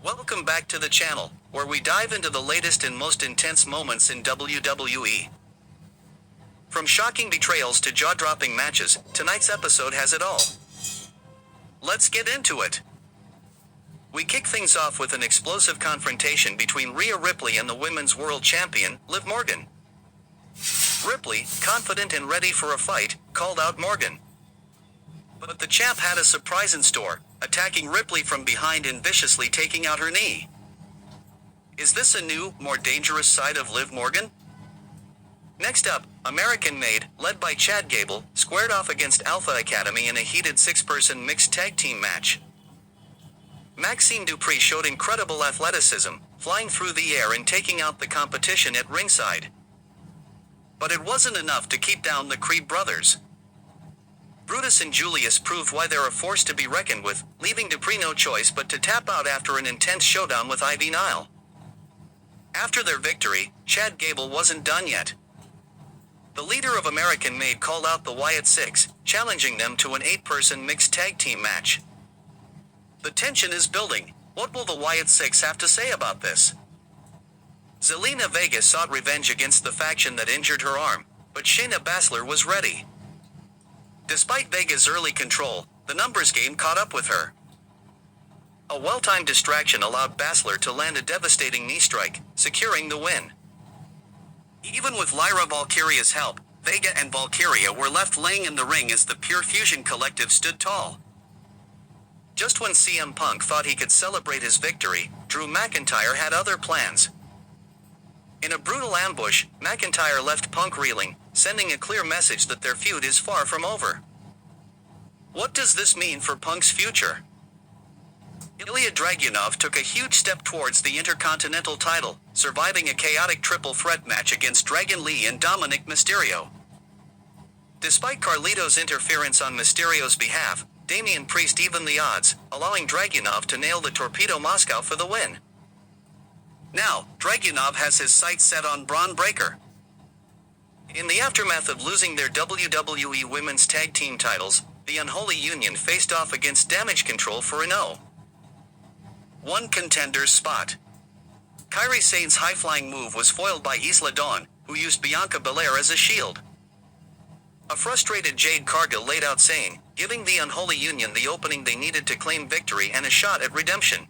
Welcome back to the channel, where we dive into the latest and most intense moments in WWE. From shocking betrayals to jaw-dropping matches, tonight's episode has it all. Let's get into it. We kick things off with an explosive confrontation between Rhea Ripley and the Women's World Champion, Liv Morgan. Ripley, confident and ready for a fight, called out Morgan. But the champ had a surprise in store, attacking Ripley from behind and viciously taking out her knee. Is this a new, more dangerous side of Liv Morgan? Next up, American Made, led by Chad Gable, squared off against Alpha Academy in a heated six-person mixed tag team match. Maxine Dupree showed incredible athleticism, flying through the air and taking out the competition at ringside. But it wasn't enough to keep down the Creed brothers. Brutus and Julius proved why they're a force to be reckoned with, leaving Dupree no choice but to tap out after an intense showdown with Ivy Nile. After their victory, Chad Gable wasn't done yet. The leader of American Made called out the Wyatt Sicks, challenging them to an 8-person mixed tag team match. The tension is building. What will the Wyatt Sicks have to say about this? Zelina Vega sought revenge against the faction that injured her arm, but Shayna Baszler was ready. Despite Vega's early control, the numbers game caught up with her. A well-timed distraction allowed Baszler to land a devastating knee strike, securing the win. Even with Lyra Valkyria's help, Vega and Valkyria were left laying in the ring as the Pure Fusion Collective stood tall. Just when CM Punk thought he could celebrate his victory, Drew McIntyre had other plans. In a brutal ambush, McIntyre left Punk reeling, sending a clear message that their feud is far from over. What does this mean for Punk's future? Ilja Dragunov took a huge step towards the Intercontinental Title, surviving a chaotic triple threat match against Dragon Lee and Dominic Mysterio. Despite Carlito's interference on Mysterio's behalf, Damian Priest evened the odds, allowing Dragunov to nail the Torpedo Moscow for the win. Now, Dragunov has his sights set on Braun Breaker. In the aftermath of losing their WWE Women's Tag Team titles, the Unholy Union faced off against Damage Control for an 0-1 contender's spot. Kairi Sane's high-flying move was foiled by Isla Dawn, who used Bianca Belair as a shield. A frustrated Jade Cargill laid out Sane, giving the Unholy Union the opening they needed to claim victory and a shot at redemption.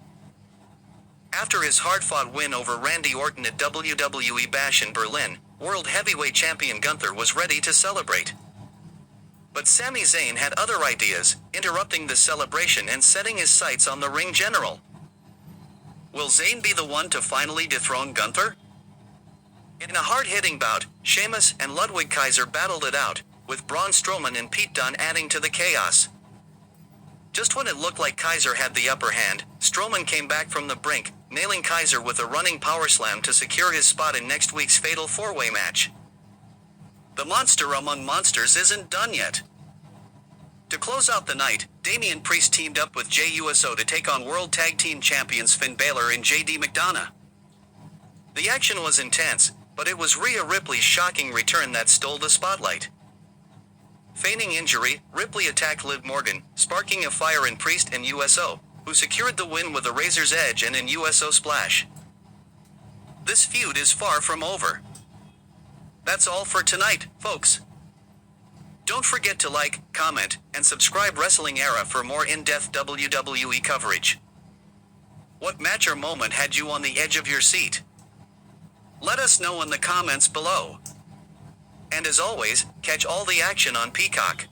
After his hard-fought win over Randy Orton at WWE Bash in Berlin, World Heavyweight Champion Gunther was ready to celebrate. But Sami Zayn had other ideas, interrupting the celebration and setting his sights on the ring general. Will Zayn be the one to finally dethrone Gunther? In a hard-hitting bout, Sheamus and Ludwig Kaiser battled it out, with Braun Strowman and Pete Dunne adding to the chaos. Just when it looked like Kaiser had the upper hand, Strowman came back from the brink, nailing Kaiser with a running powerslam to secure his spot in next week's fatal four-way match. The monster among monsters isn't done yet. To close out the night, Damian Priest teamed up with Jey Uso to take on World Tag Team Champions Finn Bálor and JD McDonagh. The action was intense, but it was Rhea Ripley's shocking return that stole the spotlight. Feigning injury, Ripley attacked Liv Morgan, sparking a fire in Priest and USO, who secured the win with a razor's edge and an USO splash. This feud is far from over. That's all for tonight, folks. Don't forget to like, comment, and subscribe Wrestling Era for more in-depth WWE coverage. What match or moment had you on the edge of your seat? Let us know in the comments below. And as always, catch all the action on Peacock.